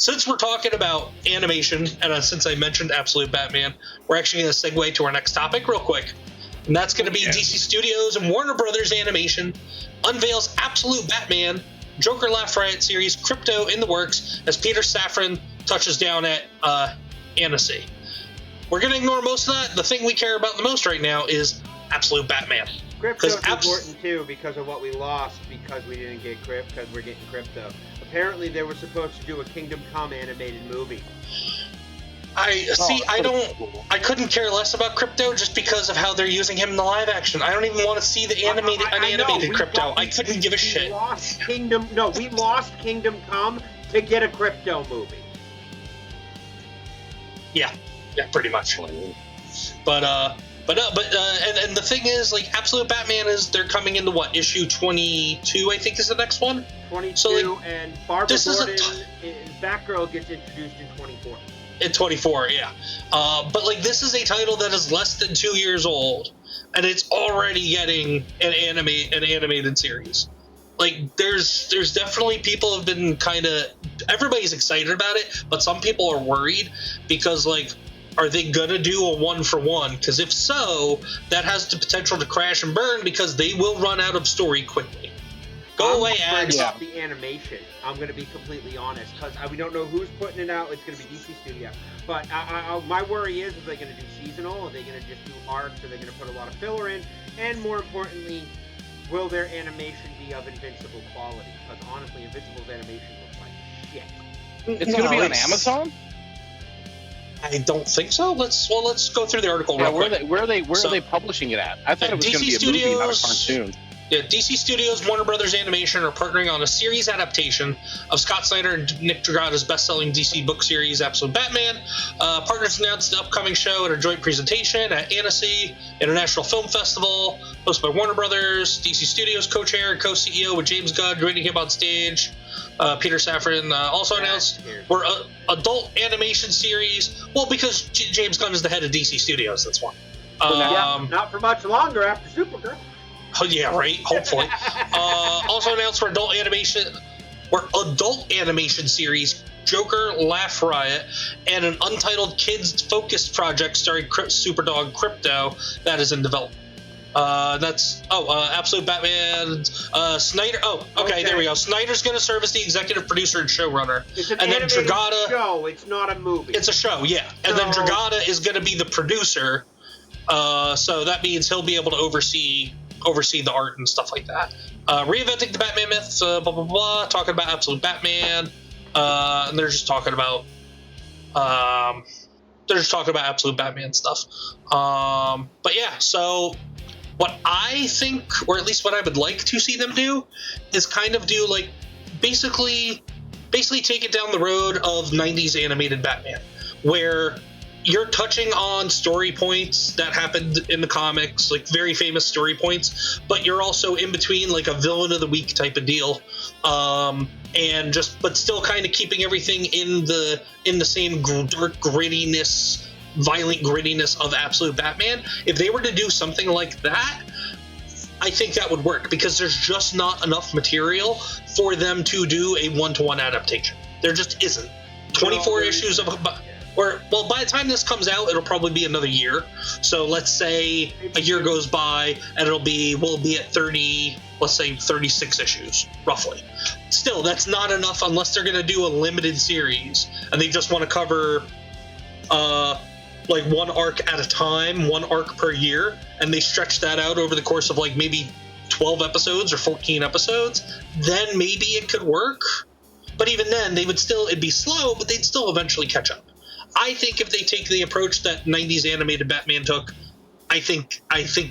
since we're talking about animation, and since I mentioned Absolute Batman, we're actually going to segue to our next topic real quick. And that's going to be DC Studios and Warner Brothers Animation unveils Absolute Batman, Joker Laugh Riot series, Crypto in the works, as Peter Safran touches down at Annecy. We're going to ignore most of that. The thing we care about the most right now is Absolute Batman. Crypto's important too because of what we lost because we didn't get Crypto, because we're getting Crypto. Apparently they were supposed to do a Kingdom Come animated movie. I couldn't care less about Crypto just because of how they're using him in the live action. I don't even want to see the unanimated Crypto. I couldn't give a shit. We lost Kingdom Come to get a Crypto movie. Yeah, pretty much. But the thing is, like, Absolute Batman they're coming into what, issue 22, I think is the next one? 22, so, like, and Barbara Gordon, Batgirl gets introduced in 24. In 24, yeah. But, like, this is a title that is less than 2 years old, and it's already getting an animated series. Like, there's definitely people have been everybody's excited about it, but some people are worried because, like, are they going to do a one-for-one? Because if so, that has the potential to crash and burn because they will run out of story quickly. Go away, Ags. About the animation, I'm going to be completely honest, because we don't know who's putting it out. It's going to be DC Studio. But my worry is they going to do seasonal? Are they going to just do arcs? Are they going to put a lot of filler in? And more importantly, will their animation be of Invincible quality? Because honestly, Invincible's animation looks like shit. It's going to be on Amazon? I don't think so. Let's go through the article. Yeah, where are they publishing it at? I thought it was going to be a movie, not a cartoon. Yeah, DC Studios, Warner Brothers Animation are partnering on a series adaptation of Scott Snyder and Nick Dragata's best-selling DC book series, Absolute Batman. Partners announced the upcoming show at a joint presentation at Annecy International Film Festival, hosted by Warner Brothers, DC Studios co-chair and co-CEO with James Gunn joining him on stage. Peter Safran also announced we're adult animation series. Well, because James Gunn is the head of DC Studios, that's why. Not for much longer after Supergirl. Oh, yeah, right. Hopefully. Also announced for adult animation series, Joker Laugh Riot, and an untitled kids-focused project starring Superdog Crypto that is in development. Absolute Batman, Snyder. Oh, okay, there we go. Snyder's going to serve as the executive producer and showrunner. It's an animated show. It's not a movie. It's a show, yeah. And then Dragata is going to be the producer. So that means he'll be able to oversee the art and stuff like that. Reinventing the Batman myths, blah, blah, blah, talking about Absolute Batman. And they're just talking about Absolute Batman stuff. But yeah, so what I think, or at least what I would like to see them do, is kind of do like basically take it down the road of 90s animated Batman, where you're touching on story points that happened in the comics, like very famous story points, but you're also in between like a villain of the week type of deal, but still kind of keeping everything in the same dark grittiness, violent grittiness of Absolute Batman. If they were to do something like that, I think that would work because there's just not enough material for them to do a one-to-one adaptation. There just isn't. 24 issues of. By the time this comes out, it'll probably be another year. So let's say a year goes by and we'll be at 30, let's say 36 issues, roughly. Still, that's not enough unless they're going to do a limited series and they just want to cover like one arc at a time, one arc per year, and they stretch that out over the course of like maybe 12 episodes or 14 episodes, then maybe it could work. But even then, it'd be slow, but they'd still eventually catch up. I think if they take the approach that 90s animated Batman took, I think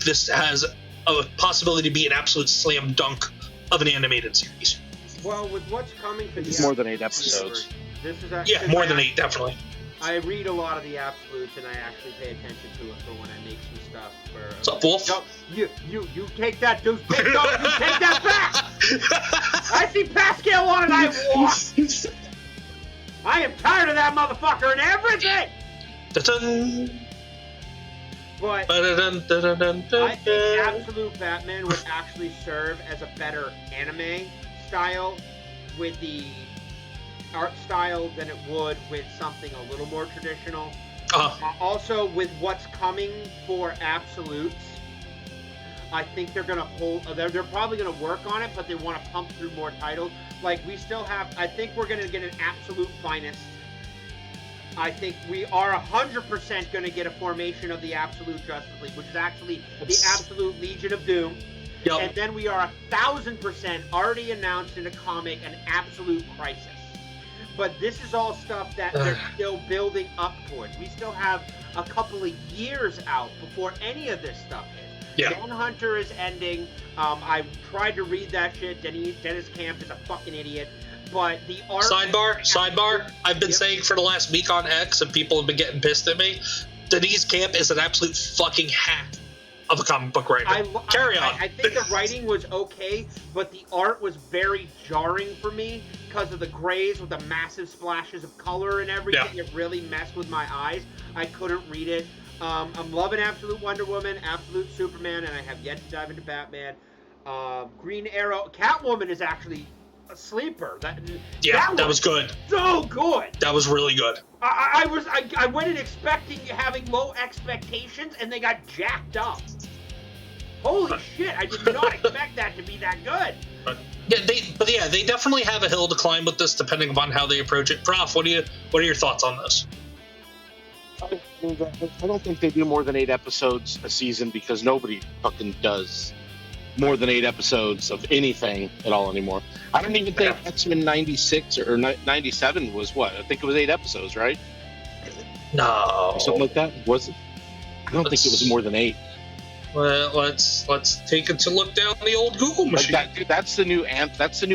this has a possibility to be an absolute slam dunk of an animated series. Well, with what's coming for the more than 8 episodes. This is actually more than 8, definitely. I read a lot of the absolutes and I actually pay attention to it for when I make some stuff. What's up, Wolf? No, you take that, dude. You take that back. I see Pascal on it. I walk. I am tired of that motherfucker and everything! Da-dun. But I think Absolute Batman would actually serve as a better anime style with the art style than it would with something a little more traditional. Also, with what's coming for Absolutes, I think they're gonna hold. They're probably gonna work on it, but they want to pump through more titles. Like we still have. I think we're gonna get an Absolute Finest. I think we are 100% gonna get a formation of the Absolute Justice League, which is actually the Absolute Legion of Doom. Yep. And then we are 1,000% already announced in a comic an Absolute Crisis. But this is all stuff that they're still building up towards. We still have a couple of years out before any of this stuff hits. Yeah. Manhunter is ending. I tried to read that shit. Dennis Camp is a fucking idiot. But the art... Sidebar. I've been saying for the last week on X, and people have been getting pissed at me, Denise Camp is an absolute fucking hack of a comic book writer. Carry on. I think the writing was okay, but the art was very jarring for me because of the grays with the massive splashes of color and everything. Yeah. It really messed with my eyes. I couldn't read it. I'm loving Absolute Wonder Woman, Absolute Superman, and I have yet to dive into Batman. Green Arrow. Catwoman is actually a sleeper. That was good. So good. That was really good. I went in having low expectations, and they got jacked up. Holy shit! I did not expect that to be that good. They definitely have a hill to climb with this, depending upon how they approach it. Prof, what are your thoughts on this? I don't think they do more than 8 episodes a season because nobody fucking does more than 8 episodes of anything at all anymore. I don't even think X-Men 96 or 97 was what? I think it was 8 episodes, right? No. Or something like that? Was it? I don't think it was more than 8. Well, let's take it to look down the old Google machine. That's the new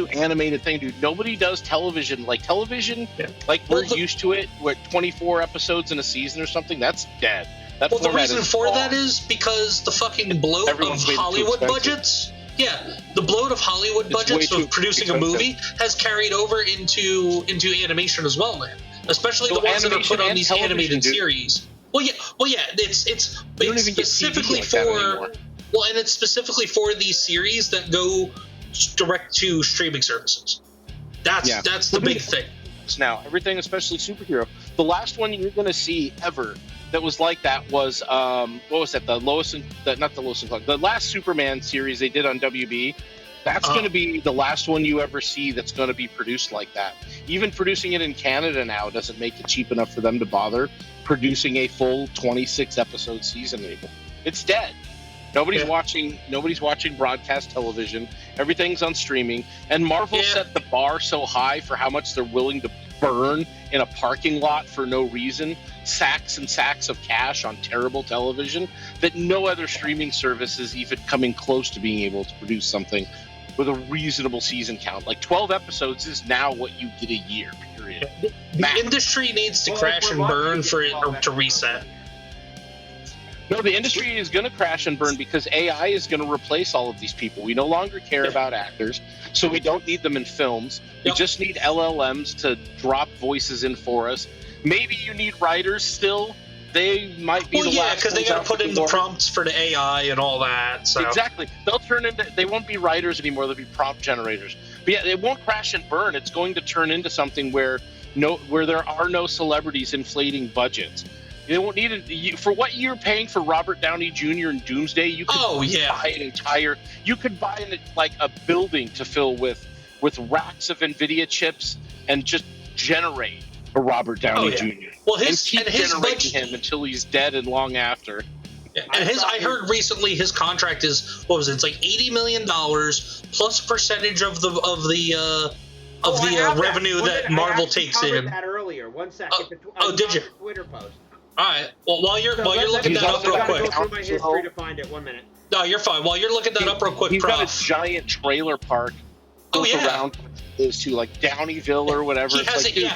animated thing, dude. Nobody does television like we're used to it. What 24 episodes in a season or something? That's dead. The reason for that is because the fucking bloat of Hollywood budgets. Yeah, the bloat of Hollywood budgets of producing a movie has carried over into animation as well, man. Especially the ones that are put on these animated series. Well, yeah, it's specifically it's specifically for these series that go direct to streaming services. That's the big thing. Now, everything, especially superhero. The last one you're going to see ever that was like that was what was that? The last Superman series they did on WB. That's going to be the last one you ever see that's going to be produced like that. Even producing it in Canada now doesn't make it cheap enough for them to bother producing a full 26 episode season anymore. It's dead. Nobody's watching broadcast television. Everything's on streaming. And Marvel set the bar so high for how much they're willing to burn in a parking lot for no reason, sacks and sacks of cash on terrible television, that no other streaming service is even coming close to being able to produce something with a reasonable season count. Like 12 episodes is now what you get a year, period. The industry needs to crash and burn for it to reset. No, the industry is going to crash and burn because AI is going to replace all of these people. We no longer care about actors, so we don't need them in films. We just need LLMs to drop voices in for us. Maybe you need writers still. They might be the last because they got to put in the prompts for the AI and all that. So. Exactly. They won't be writers anymore. They'll be prompt generators. But yeah, it won't crash and burn. It's going to turn into something where there are no celebrities inflating budgets. They won't need it for what you're paying for Robert Downey Jr. in Doomsday. You could buy an entire. You could buy a building to fill with racks of NVIDIA chips and just generate a Robert Downey Jr. Well, his generating him until he's dead and long after. Yeah, and I heard recently his contract is it's like $80 million plus percentage of the revenue that Marvel takes in. That earlier. 1 second. Did you? Twitter post. All right. Well, while you're looking that up real quick. Go through my history to find it. 1 minute. No, you're fine. While you're looking that up real quick, he's Prof. got a giant trailer park built around those two, like Downeyville or whatever. He has he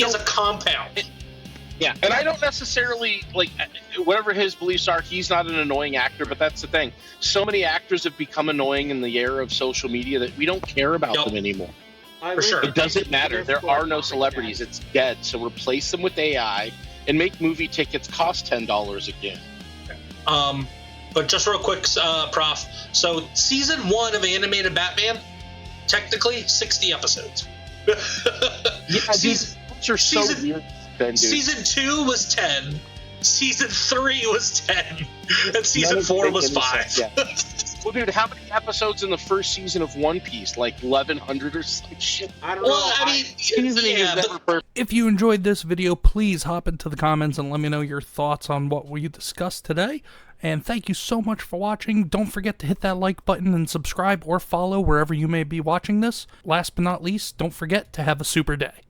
has a compound. And I don't necessarily whatever his beliefs are. He's not an annoying actor, but that's the thing. So many actors have become annoying in the era of social media that we don't care about them anymore. For sure, it doesn't matter. There are no celebrities. It's dead. So replace them with AI. And make movie tickets cost $10 again. But just real quick, Prof. So season 1 of animated Batman, technically 60 episodes. Yeah, Season, these are so season- weird. Then, dude. season 2 was 10. Season 3 was 10. And season None of 4 it was makes 5. sense, yeah. Well, dude, how many episodes in the first season of One Piece? Like 1,100 or some shit. I don't know. Well, I mean, Seasoning yeah, is never but perfect. If you enjoyed this video, please hop into the comments and let me know your thoughts on what we discussed today. And thank you so much for watching. Don't forget to hit that like button and subscribe or follow wherever you may be watching this. Last but not least, don't forget to have a super day.